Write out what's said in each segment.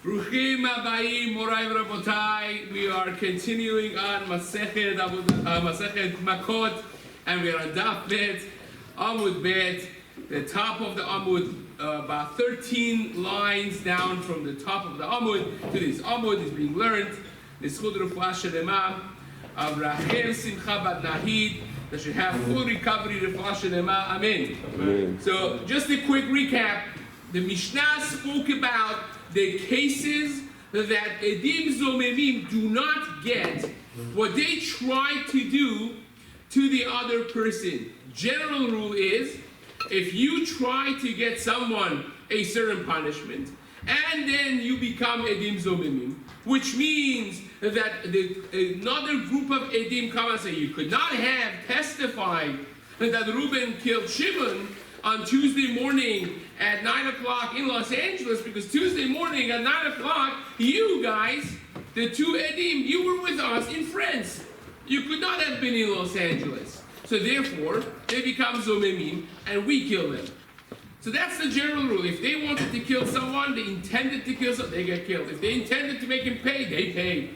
Bruchim Abayim, Morai Rabotai. We are continuing on Masechet Makkot, and we are on Daf Bet, Amud Bet, the top of the Amud, about 13 lines down from the top of the Amud to this Amud is being learned. Nischud Refuah Shelema of Rachel Simcha Bat Nahid, that should have full recovery. Refuah Shelema. Amen. So, just a quick recap. The Mishnah spoke about the cases that Edim Zomemim do not get what they try to do to the other person. General rule is, if you try to get someone a certain punishment, and then you become Edim Zomemim, which means that another group of Edim come and say, you could not have testified that Reuben killed Shimon on Tuesday morning at 9 o'clock in Los Angeles, because Tuesday morning at 9 o'clock, you guys, the two Edim, you were with us in France. You could not have been in Los Angeles. So therefore, they become Zomemim, and we kill them. So that's the general rule. If they wanted to kill someone, they intended to kill someone, they get killed. If they intended to make him pay, they pay.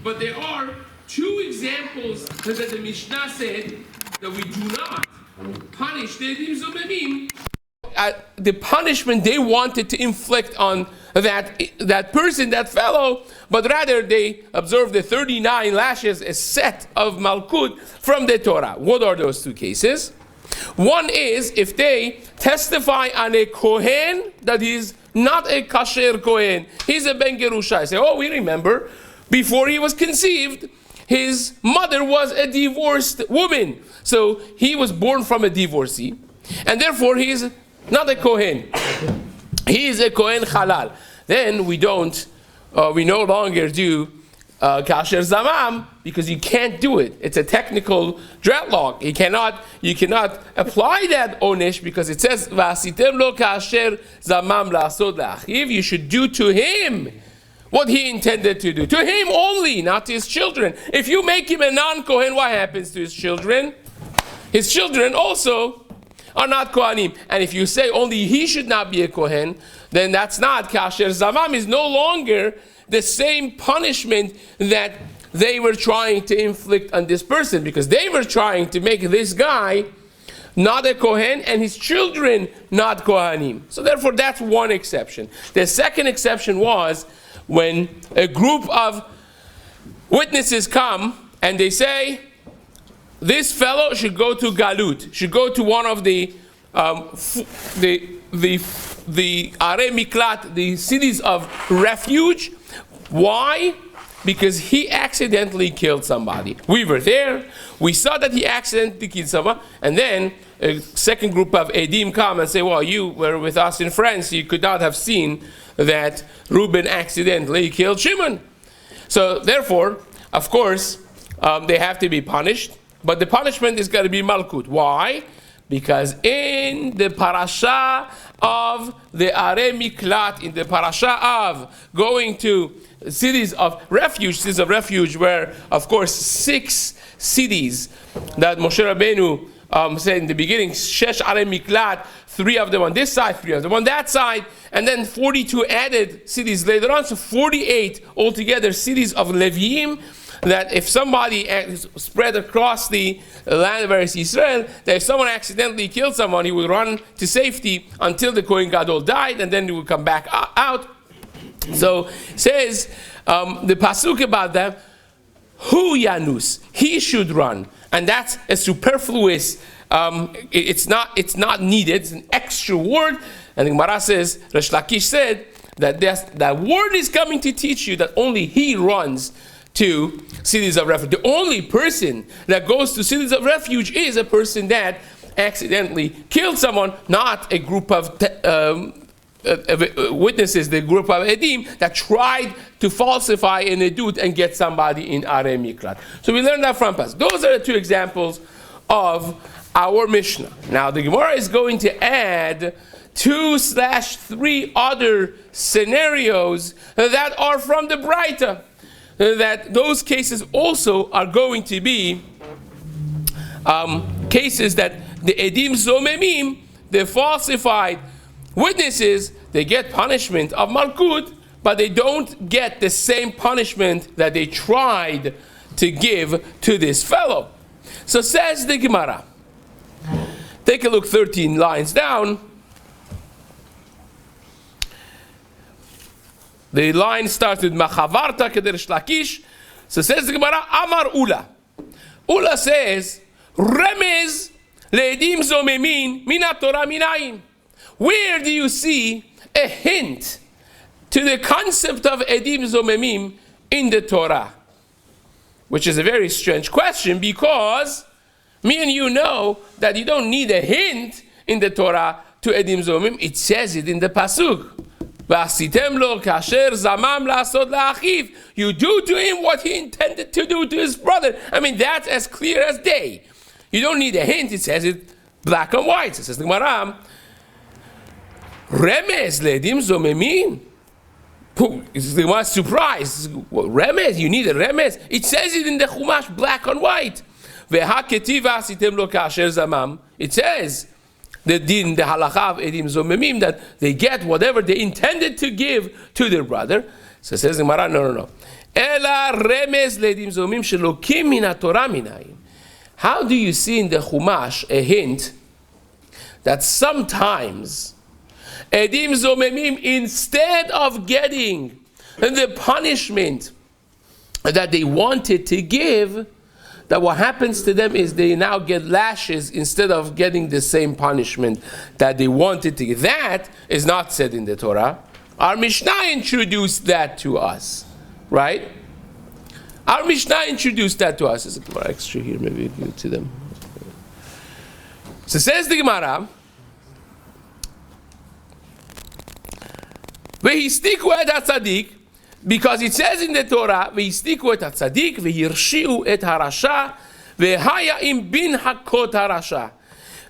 But there are two examples that the Mishnah said that we do not punish the Edim Zomemim. The punishment they wanted to inflict on that person, that fellow, but rather they observe the 39 lashes, a set of Malkut from the Torah. What are those two cases? One is if they testify on a Kohen that he's not a kasher Kohen, he's a Ben Gerusha. I say, oh, we remember, before he was conceived, his mother was a divorced woman. So he was born from a divorcee, and therefore he is not a Kohen. He is a Kohen Halal. Then we no longer do Kasher Zamam, because you can't do it. It's a technical dreadlock. You cannot apply that Onesh, because it says, Vasitem lo Kasher Zamam la'asod la'achiv. You should do to him what he intended to do. To him only, not to his children. If you make him a non-Kohen, what happens to his children? His children also are not Kohanim. And if you say only he should not be a Kohen, then that's not Kasher Zamam. Is no longer the same punishment that they were trying to inflict on this person, because they were trying to make this guy not a Kohen and his children not Kohanim. So therefore that's one exception. The second exception was when a group of witnesses come and they say, this fellow should go to Galut, should go to one of the Arei Miklat, the cities of refuge. Why? Because he accidentally killed somebody. We were there, we saw that he accidentally killed someone, and then a second group of Edim come and say, well, you were with us in France, you could not have seen that Reuben accidentally killed Shimon. So therefore, of course, they have to be punished. But the punishment is going to be Malkut. Why? Because in the parasha of the Arei Miklat, in the parasha of going to cities of refuge, where, of course, 6 cities that Moshe Rabbeinu said in the beginning, Shesh Arei Miklat, 3 of them on this side, 3 of them on that side, and then 42 added cities later on, so 48 altogether cities of Leviim, that if somebody spread across the land of Yisraeli, that if someone accidentally killed someone, he would run to safety until the Kohen Gadol died, and then he would come back out. So says the pasuk about them, Hu Yanus, he should run, and that's a superfluous. It's not needed. It's an extra word. And the Gemara says, Resh Lakish said that word is coming to teach you that only he runs to cities of refuge. The only person that goes to cities of refuge is a person that accidentally killed someone, not a group of witnesses, the group of Edim that tried to falsify an edut and get somebody in Arei Miklat. So we learned that from us. Those are the 2 examples of our Mishnah. Now the Gemara is going to add 2/3 other scenarios that are from the Braita. That those cases also are going to be cases that the Edim Zomemim, the falsified witnesses, they get punishment of Malkut, but they don't get the same punishment that they tried to give to this fellow. So says the Gemara. Take a look 13 lines down. The line starts with Machavarta Kedersh Lakish. So says the Gemara, Amar Ula. Ula says, Remez le'edim zomemin mina Torah minayin. Where do you see a hint to the concept of edim zomemim in the Torah? Which is a very strange question, because me and you know that you don't need a hint in the Torah to edim zomemim. It says it in the pasuk. You do to him what he intended to do to his brother. I mean, that's as clear as day. You don't need a hint. It says it black and white. It says the Gemara, Remez le'edim zomemim. The one surprised. Remez, you need a remez. It says it in the Chumash, black and white. It says the din, the halakha of edim zomemim, that they get whatever they intended to give to their brother. So it says the Gemara, no. Ela remez le'edim zomemim shelokim min Torah minayin. How do you see in the Chumash a hint that sometimes edim zomemim, instead of getting the punishment that they wanted to give, that what happens to them is they now get lashes instead of getting the same punishment that they wanted to give? That is not said in the Torah. Our Mishnah introduced that to us, right? Our Mishnah introduced that to us. There's a Gemara extra here, maybe we give it to them. So says the Gemara, Vehistiku et hatzadik, because it says in the Torah, Vehistiku et hatzadik, vehirshiu et harasha, vehaya im bin hakot harasha.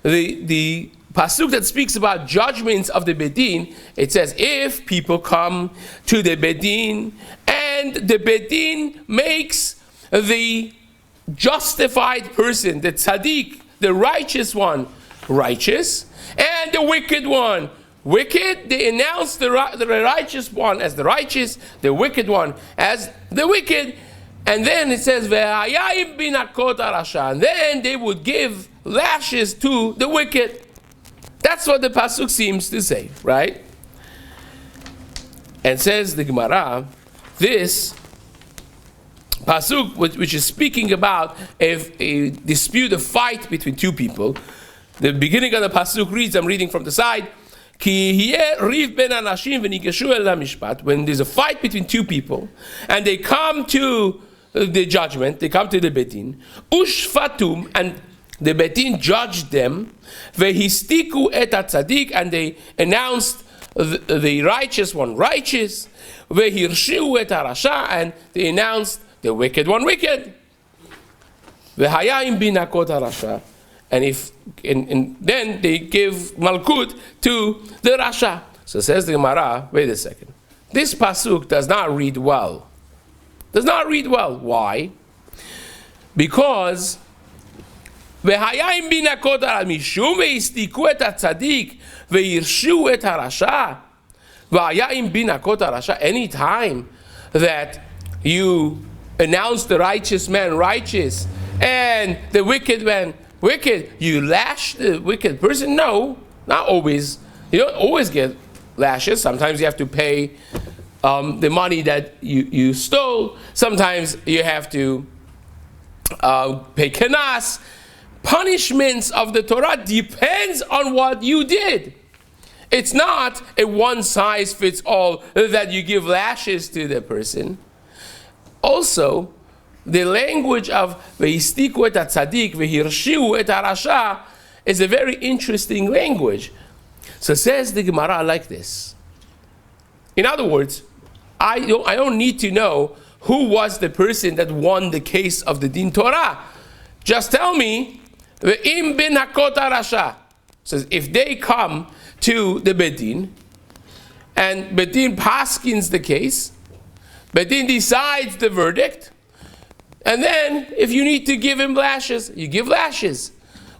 The pasuk that speaks about judgments of the bedin, it says if people come to the bedin and the bedin makes the justified person, the tzaddik, the righteous one, righteous, and the wicked one wicked, they announce the righteous one as the righteous, the wicked one as the wicked, and then it says ve'hayim bin hakot harasha, and then they would give lashes to the wicked. That's what the pasuk seems to say, right? And says the Gemara, this pasuk, which is speaking about a dispute, a fight between two people. The beginning of the pasuk reads, I'm reading from the side, when there's a fight between two people and they come to the judgment, they come to the betin, ushfatum, and the betin judged them, vehistiku et hatzadik, and they announced the righteous one righteous, vehirshiu et harasha, and they announced the wicked one wicked, vehayim bin hakot harasha, and then they give malkut to the rasha. So says the Gemara, wait a second, this pasuk does not read well. Does not read well. Why? Because v'hayim bin hakot harasha mishum vehistiku et hatzadik vehirshiu et harasha, v'hayim bin hakot harasha. Any time that you announce the righteous man righteous and the wicked man wicked, you lash the wicked person? No, not always. You don't always get lashes. Sometimes you have to pay the money that you stole. Sometimes you have to pay kenas. Punishments of the Torah depends on what you did. It's not a one-size-fits-all that you give lashes to the person. Also, the language of vehistiku et hatzadik, vehirshiu et harasha is a very interesting language. So says the Gemara like this. In other words, I don't need to know who was the person that won the case of the Din Torah. Just tell me, ve'im bin hakot harasha. Says if they come to the Bedin and Bedin paskins the case, Bedin decides the verdict, and then if you need to give him lashes, you give lashes.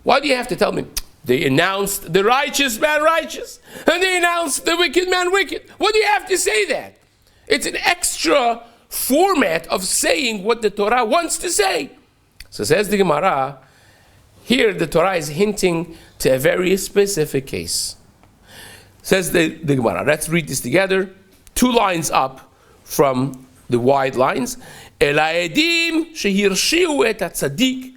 Why do you have to tell me? They announced the righteous man righteous, and they announced the wicked man wicked. What do you have to say that? It's an extra format of saying what the Torah wants to say. So says the Gemara, here the Torah is hinting to a very specific case. Says the Gemara, let's read this together, 2 lines up from the wide lines. El ha'edim shehirshiu et hatzadik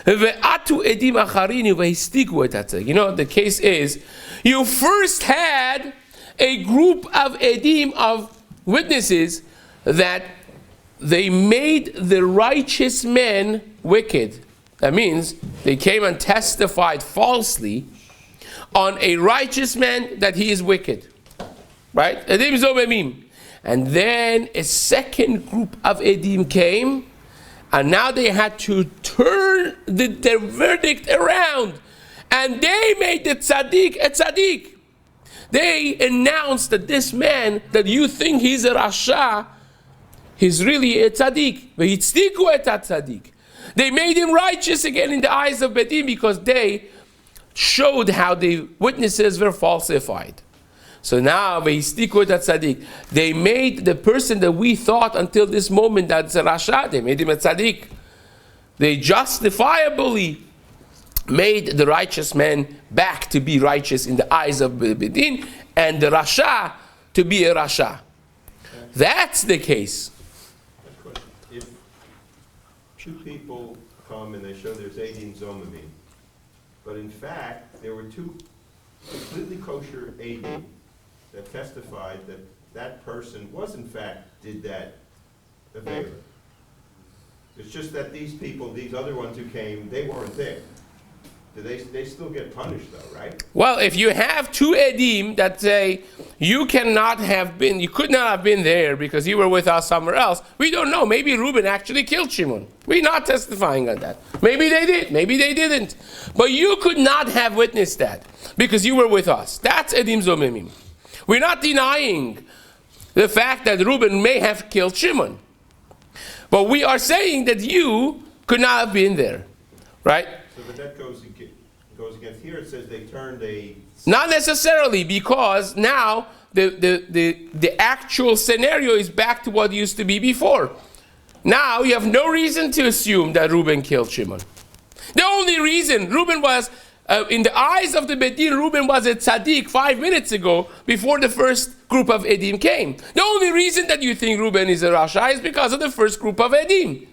ve'atu edim acharin ve'histiku et hatzadik. You know, the case is, you first had a group of edim, of witnesses, that they made the righteous men wicked. That means they came and testified falsely on a righteous man that he is wicked. Right? Edim zomemim. And then a second group of edim came, and now they had to turn their verdict around. And they made the tzaddik a tzaddik. They announced that this man, that you think he's a rasha, he's really a tzaddik. V'hitzdiku et tzaddik. They made him righteous again in the eyes of Bedim because they showed how the witnesses were falsified. So now, v'hitzdiku et tzaddik. They made the person that we thought until this moment that's a rasha, they made him a tzaddik. They justifiably made the righteous man back to be righteous in the eyes of Bedin, and the rasha to be a rasha. That's the case. If 2 people come and they show there's 18 zomamim, but in fact there were 2 completely kosher 18 that testified that that person was in fact did that avera. It's just that these people, these other ones who came, they weren't there. Do they still get punished though, right? Well, if you have 2 edim that say you could not have been there because you were with us somewhere else, we don't know. Maybe Reuben actually killed Shimon. We're not testifying on that. Maybe they did, maybe they didn't. But you could not have witnessed that because you were with us. That's edim zomimim. We're not denying the fact that Reuben may have killed Shimon. But we are saying that you could not have been there, right? So but that goes against here. It says they turned a... Not necessarily, because now the actual scenario is back to what used to be before. Now you have no reason to assume that Reuben killed Shimon. The only reason Reuben was, in the eyes of the Bedin, Reuben was a tzaddik 5 minutes ago before the first group of Edim came. The only reason that you think Reuben is a rasha is because of the first group of Edim.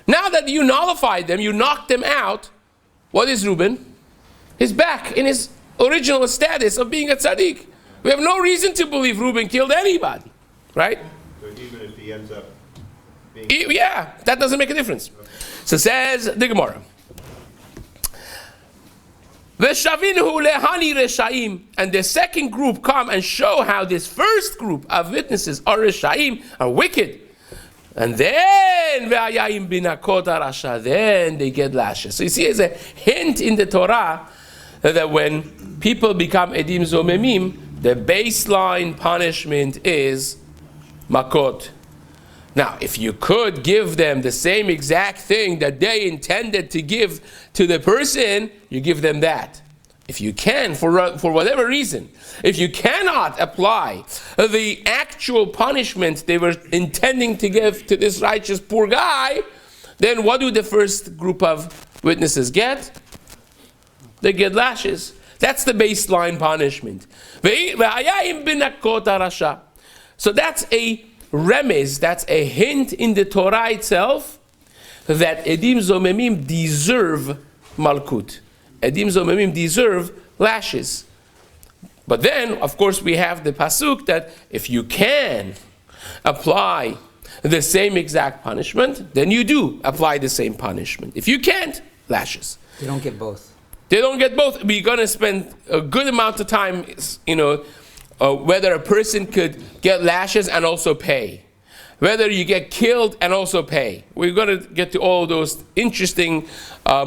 Now that you nullified them, you knocked them out, what is Reuben? He's back in his original status of being a tzaddik. We have no reason to believe Reuben killed anybody, right? So even if he ends up being... Yeah, that doesn't make a difference. Okay. So says the Gemara. And the second group come and show how this first group of witnesses are reshaim, are wicked. And then they get lashes. So you see, there's a hint in the Torah that when people become edim zomemim, the baseline punishment is Makkot. Now, if you could give them the same exact thing that they intended to give to the person, you give them that. If you can, for whatever reason, if you cannot apply the actual punishment they were intending to give to this righteous poor guy, then what do the first group of witnesses get? They get lashes. That's the baseline punishment. So that's a remez, that's a hint in the Torah itself that edim zomemim deserve malkut. Edim zomemim deserve lashes. But then, of course, we have the pasuk that if you can apply the same exact punishment, then you do apply the same punishment. If you can't, lashes. They don't get both. They don't get both. We're going to spend a good amount of time, whether a person could get lashes and also pay. Whether you get killed and also pay. We're going to get to all those interesting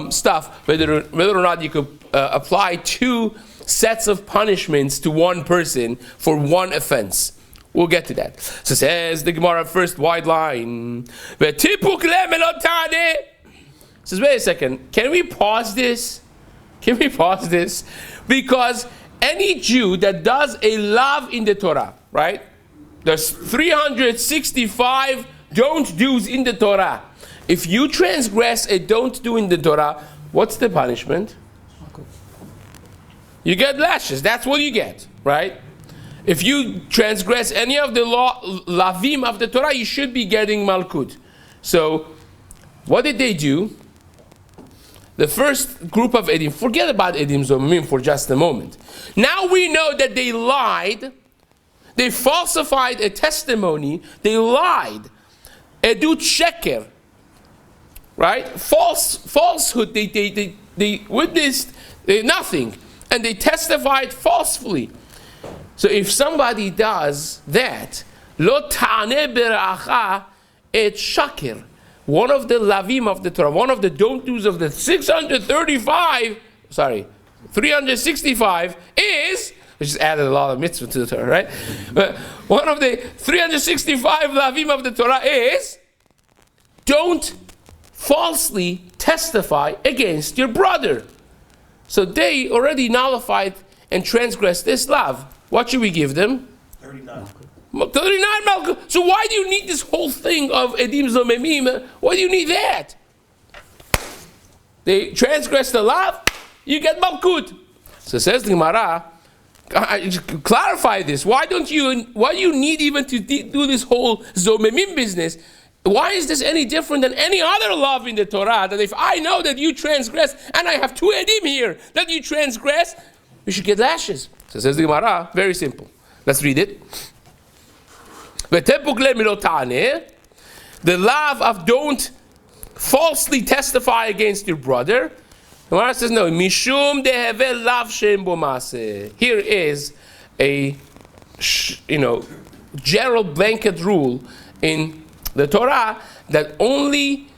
stuff, whether or not you could apply 2 sets of punishments to one person for one offense. We'll get to that. So says the Gemara, first wide line. Says, wait a second, can we pause this? Because any Jew that does a lav in the Torah, right? There's 365 don't do's in the Torah. If you transgress a don't do in the Torah, what's the punishment? You get lashes. That's what you get, right? If you transgress any of the lavim of the Torah, you should be getting malkut. So, what did they do? The first group of edim, forget about edim zomimim for just a moment. Now we know that they lied, they falsified a testimony, they lied, edut sheker, right? Falsehood. They witnessed nothing, and they testified falsely. So if somebody does that, lo ta'aneh beracha et shakir, one of the lavim of the Torah, one of the don't do's of the 365 is, we just added a lot of mitzvah to the Torah, right? But one of the 365 lavim of the Torah is, don't falsely testify against your brother. So they already nullified and transgressed this lav. What should we give them? 39 malkut. So why do you need this whole thing of edim zomemim? Why do you need that? They transgress the law, you get malkut. So says the Gemara, clarify this. Why do you need even to do this whole zomemim business? Why is this any different than any other law in the Torah? That if I know that you transgress, and I have two edim here, that you transgress, you should get lashes. So says the Gemara, very simple. Let's read it. The law of don't falsely testify against your brother. The Gemara says no. Mishum deheve lav shem bo maaseh. Here is a general blanket rule in the Torah that only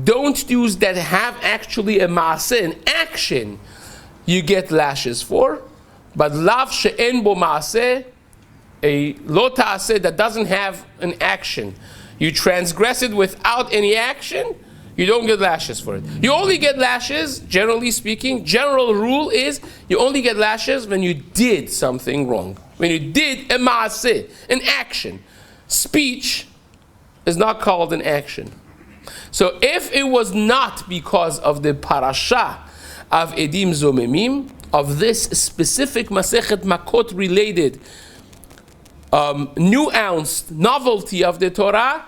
don't do's that have actually a maaseh, an action, you get lashes for. But lav she'en bo maaseh, a lo ta'aseh that doesn't have an action, you transgress it without any action, you don't get lashes for it. You only get lashes, generally speaking, general rule is, you only get lashes when you did something wrong. When you did a maaseh, an action. Speech is not called an action. So if it was not because of the parasha of edim zomemim, of this specific Masechet Makkot related nuanced novelty of the Torah,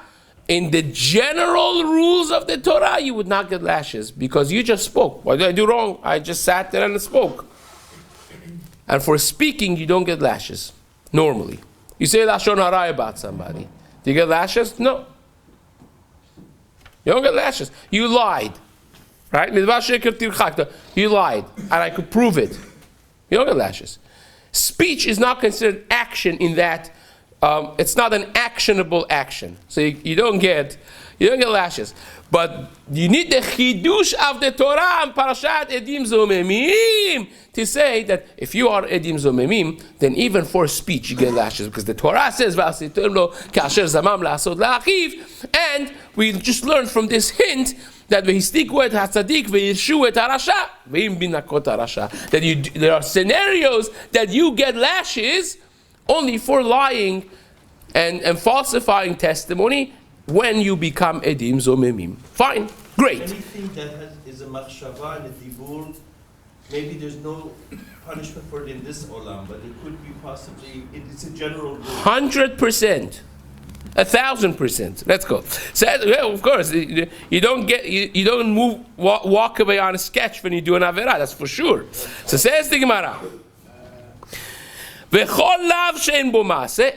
in the general rules of the Torah, you would not get lashes because you just spoke. What did I do wrong? I just sat there and spoke. And for speaking, you don't get lashes normally. You say lashon hara about somebody. Do you get lashes? No. You don't get lashes. You lied. Right? You lied. And I could prove it. You don't get lashes. Speech is not considered action in that it's not an actionable action. So you don't get lashes. But you need the chidush of the Torah and Parashat Edim Zomemim to say that if you are Edim Zomemim, then even for speech you get lashes. Because the Torah says, and we just learned from this hint that there are scenarios that you get lashes only for lying and falsifying testimony when you become edim zomemim. Fine, great. Anything that is a machshava and a dibur, maybe there's no punishment for it in this olam, but it could be possibly, it's a general rule. 100%. 1,000%. Let's go. So, well, of course, you don't walk away on a sketch when you do an averah. That's for sure. So says the Gemara.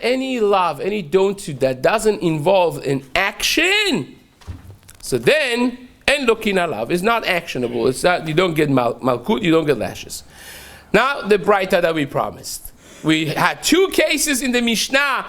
Any love, any don't do that doesn't involve an action. So then, en lokina love is not actionable. It's not. You don't get malkut. You don't get lashes. Now the braita that we promised. We had two cases in the Mishnah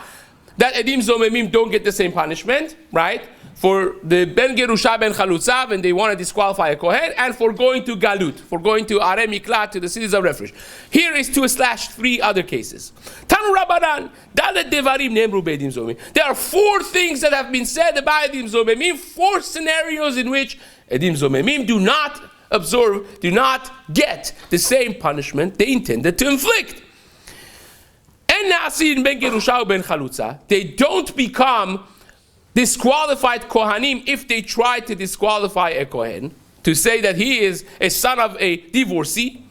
that edim zomemim don't get the same punishment, right? For the ben gerusha ben chalutza, when they want to disqualify a kohen, and for going to galut, for going to arei miklat, to the cities of refuge. Here is 2/3 other cases. Tanu Rabbanan, dalet devarim nemru be'edim zomemim. There are 4 things that have been said about edim zomemim, 4 scenarios in which edim zomemim do not get the same punishment they intended to inflict. They don't become disqualified Kohanim if they try to disqualify a Kohen, to say that he is a son of a divorcee.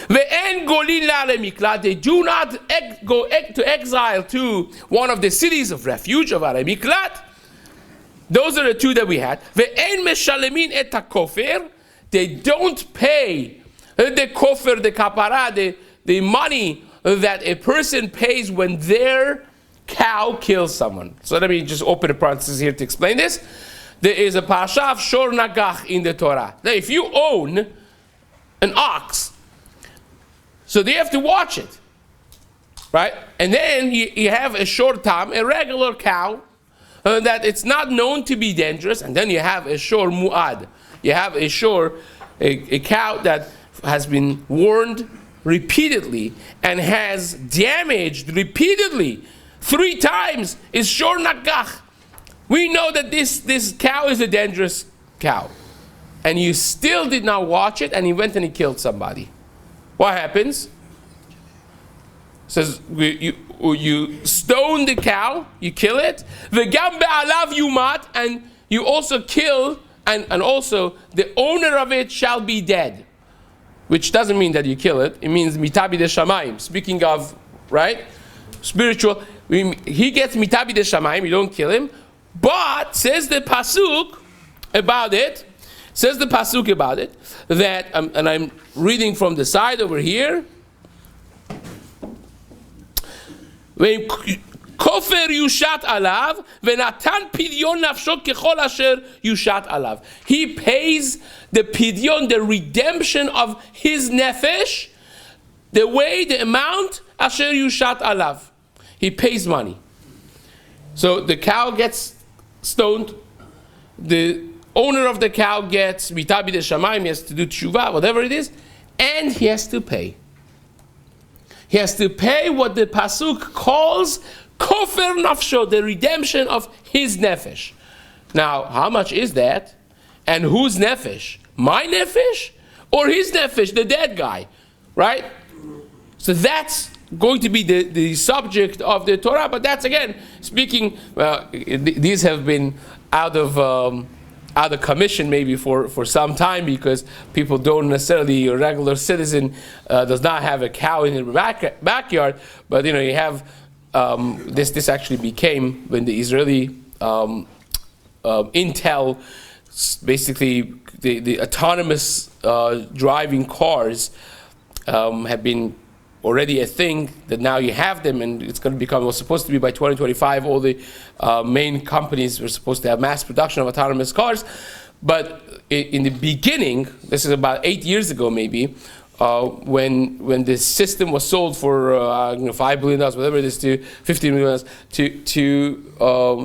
They do not go to exile to one of the cities of refuge of Arei Miklat. Those are the two that we had. They don't pay the kofir, the kapara, the money that a person pays when their cow kills someone. So let me just open a parenthesis here to explain this. There is a parasha of Shor Nagach in the Torah. Now, if you own an ox, so they have to watch it, right? And then you have a shor tam, a regular cow, that it's not known to be dangerous, and then you have a shor mu'ad. You have a shor, a cow that has been warned repeatedly and has damaged repeatedly 3 times, is shor nagach. We know that this cow is a dangerous cow, and you still did not watch it, and he went and he killed somebody. What happens? It says you stone the cow, you kill it. V'gam be'alav yumat, and you also kill, and also the owner of it shall be dead. Which doesn't mean that you kill it. It means mitabi de shamayim. Speaking of, right, spiritual, he gets mitabi de shamayim. You don't kill him, but says the pasuk about it. Says the pasuk about it that, and I'm reading from the side over here. When kofer yushat alav, v'natan pidyon nafsho kechol asher yushat alav. He pays the pidyon, the redemption of his nefesh, the way, the amount asher yushat alav. He pays money. So the cow gets stoned. The owner of the cow gets mitabi de shamayim, he has to do tshuva, whatever it is, and he has to pay. He has to pay what the pasuk calls kofer nafsho, the redemption of his nefesh. Now, how much is that? And whose nefesh? My nefesh? Or his nefesh, the dead guy? Right? So that's going to be the subject of the Torah, but that's again, speaking, these have been out of commission maybe for some time, because people don't necessarily, a regular citizen does not have a cow in their backyard, but you have, this actually became when the Israeli Intel, basically the autonomous driving cars have been already a thing, that now you have them, and it's going to become, it was supposed to be by 2025, all the main companies were supposed to have mass production of autonomous cars. But in the beginning, this is about 8 years ago maybe, when this system was sold for $5 billion, whatever it is, to $15 million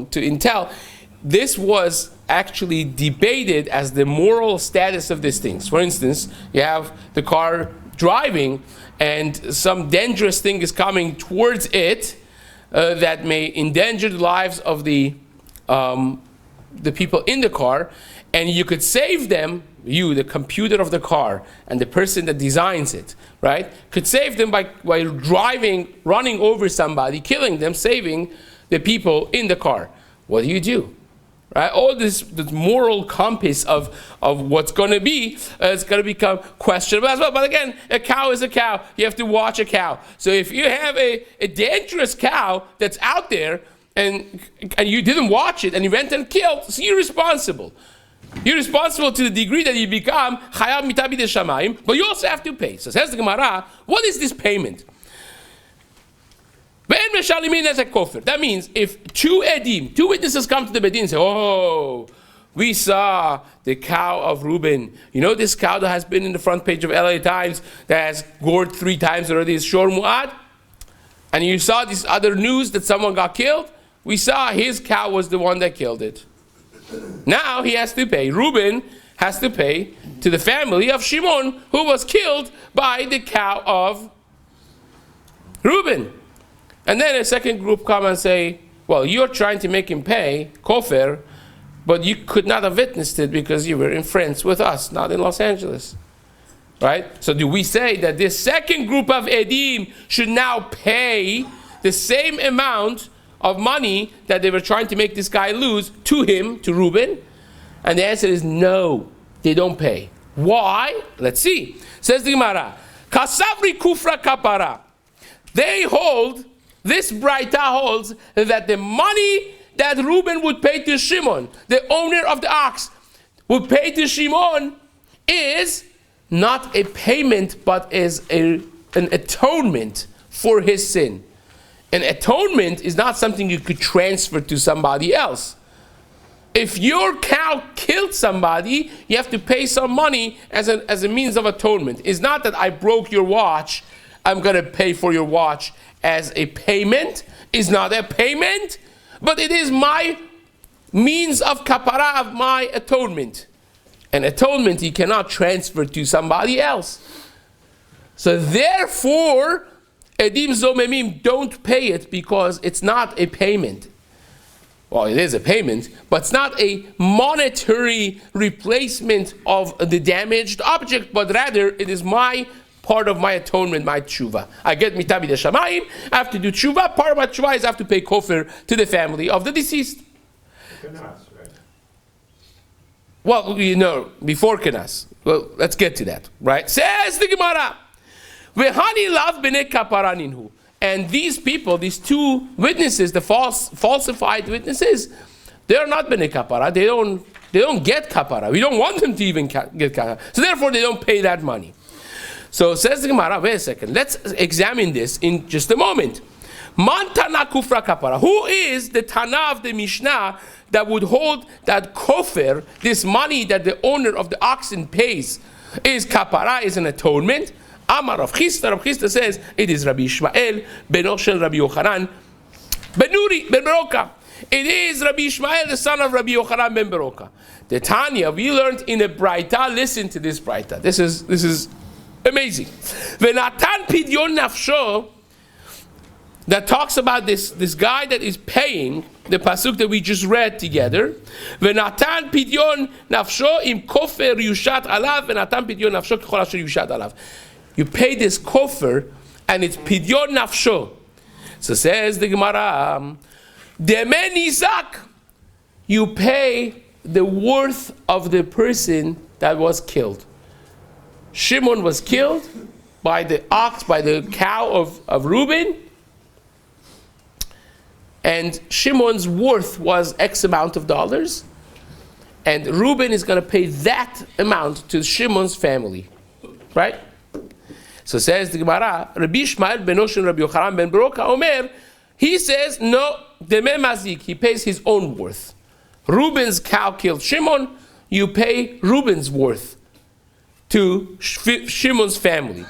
to Intel, this was actually debated as the moral status of these things. For instance, you have the car driving, and some dangerous thing is coming towards it that may endanger the lives of the people in the car, and you could save them, you, the computer of the car, and the person that designs it, right, could save them by driving, running over somebody, killing them, saving the people in the car. What do? Right? All this moral compass of what's going to be, is going to become questionable as well. But again, a cow is a cow. You have to watch a cow. So if you have a dangerous cow that's out there, and you didn't watch it, and you went and killed, so you're responsible. You're responsible to the degree that you become chayav mitabi de shamayim, but you also have to pay. So says the Gemara, what is this payment? That means if two witnesses come to the Bedin and say, oh, we saw the cow of Reuben. You know this cow that has been in the front page of LA Times that has gored 3 times already, is Shor Mu'ad? And you saw this other news that someone got killed? We saw his cow was the one that killed it. Now he has to pay. Reuben has to pay to the family of Shimon, who was killed by the cow of Reuben. And then a second group come and say, well, you're trying to make him pay, kofer, but you could not have witnessed it because you were in France with us, not in Los Angeles. Right? So do we say that this second group of Edim should now pay the same amount of money that they were trying to make this guy lose to him, to Reuben? And the answer is no, they don't pay. Why? Let's see. Says the Gemara, Kasavri kufra kapara. They hold, this Braita holds, that the money that Reuben would pay to Shimon, the owner of the ox, would pay to Shimon, is not a payment, but is an atonement for his sin. An atonement is not something you could transfer to somebody else. If your cow killed somebody, you have to pay some money as a means of atonement. It's not that I broke your watch, I'm going to pay for your watch as a payment. It's not a payment, but it is my means of kapara, of my atonement. An atonement you cannot transfer to somebody else. So therefore, Edim Zomemim don't pay it because it's not a payment. Well, it is a payment, but it's not a monetary replacement of the damaged object, but rather it is my part of my atonement, my tshuva. I get mitabi de shamayim, I have to do tshuva. Part of my tshuva is I have to pay kofir to the family of the deceased. Kenas, right? Well, before kenas. Well, let's get to that, right? Says the Gemara, v'hani lav b'nei kapara ninhu. And these people, these two witnesses, the falsified witnesses, they are not b'nei kapara. They don't get kapara. We don't want them to even get kapara. So therefore, they don't pay that money. So says the Gemara, wait a second. Let's examine this in just a moment. Man tana kufra kapara. Who is the Tana of the Mishnah that would hold that kofir, this money that the owner of the oxen pays, is kapara, is an atonement? Amar Rav Chisda. Rav Chisda says it is Rabbi Ishmael beno shel Rabbi Yochanan ben Nuri ben Beroka. It is Rabbi Ishmael, the son of Rabbi Yochanan ben Beroka. The Tanya we learned in a Braita. Listen to this Braita. This is amazing. V'natan pidyon nafsho, that talks about this guy that is paying, the pasuk that we just read together. V'natan pidyon nafsho im kofer yushat alav, v'natan pidyon nafsho k'chol asher yushat alav. You pay this kofir, and it's pidyon nafsho. So says the Gemara, demen nizak. You pay the worth of the person that was killed. Shimon was killed by the ox, by the cow of Reuben, and Shimon's worth was X amount of dollars, and Reuben is going to pay that amount to Shimon's family, right? So says the Gemara, Rabbi Ishmael ben Oshin Rabbi Yochanan ben Beroka Omer, he says, no, Demeh Mazik, he pays his own worth. Reuben's cow killed Shimon, you pay Reuben's worth to Shimon's family.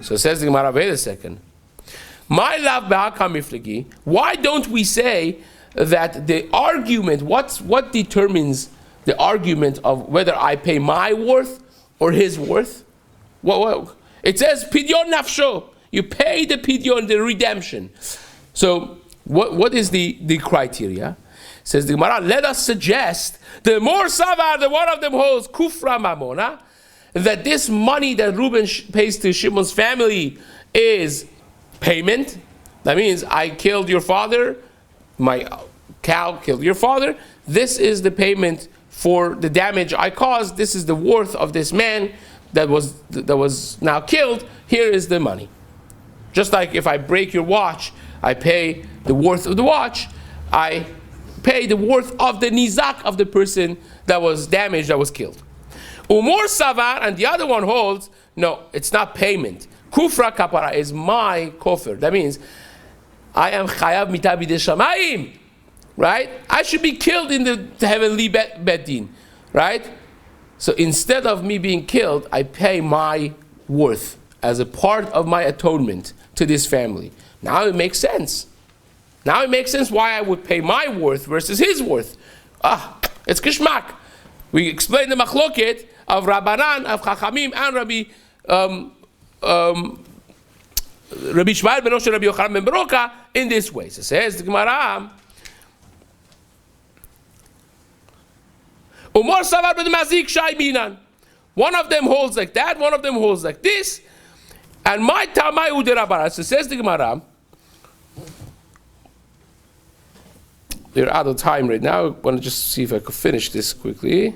So says the Gemara, wait a second. My love b'hakam miflegi. Why don't we say that the argument, what determines the argument of whether I pay my worth or his worth? Well, it says pidyon nafsho. You pay the pidyon, the redemption. So what is the criteria? Says the Gemara, let us suggest the more savar, the one of them holds kufra mamona, that this money that Reuben pays to Shimon's family is payment. That means I killed your father, my cow killed your father. This is the payment for the damage I caused. This is the worth of this man that was now killed. Here is the money. Just like if I break your watch, I pay the worth of the watch. I pay the worth of the nizak of the person that was damaged, that was killed. Umor savar, and the other one holds, no, it's not payment. Kufra kapara is my kofir. That means I am chayav mitabi de shamayim, right? I should be killed in the heavenly bedin, right? So instead of me being killed, I pay my worth as a part of my atonement to this family. Now it makes sense. Now it makes sense why I would pay my worth versus his worth. It's kishmak. We explained the machloket of Rabbanan, of Chachamim, and Rabbi Ishmael ben Osher Rabbi Yochanan ben Beroka in this way. So says the Gemara, Umar savar ben mazik shay minan. One of them holds like that, one of them holds like this. And my Tamai Uderabanan, so says the Gemara, we're out of time right now. I want to just see if I could finish this quickly.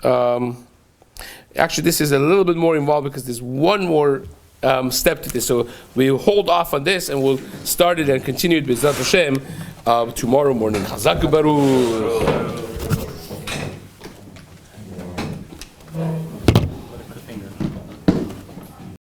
Actually, this is a little bit more involved because there's one more step to this. So we'll hold off on this and we'll start it and continue it with Zat Hashem tomorrow morning. Chazak Baruch.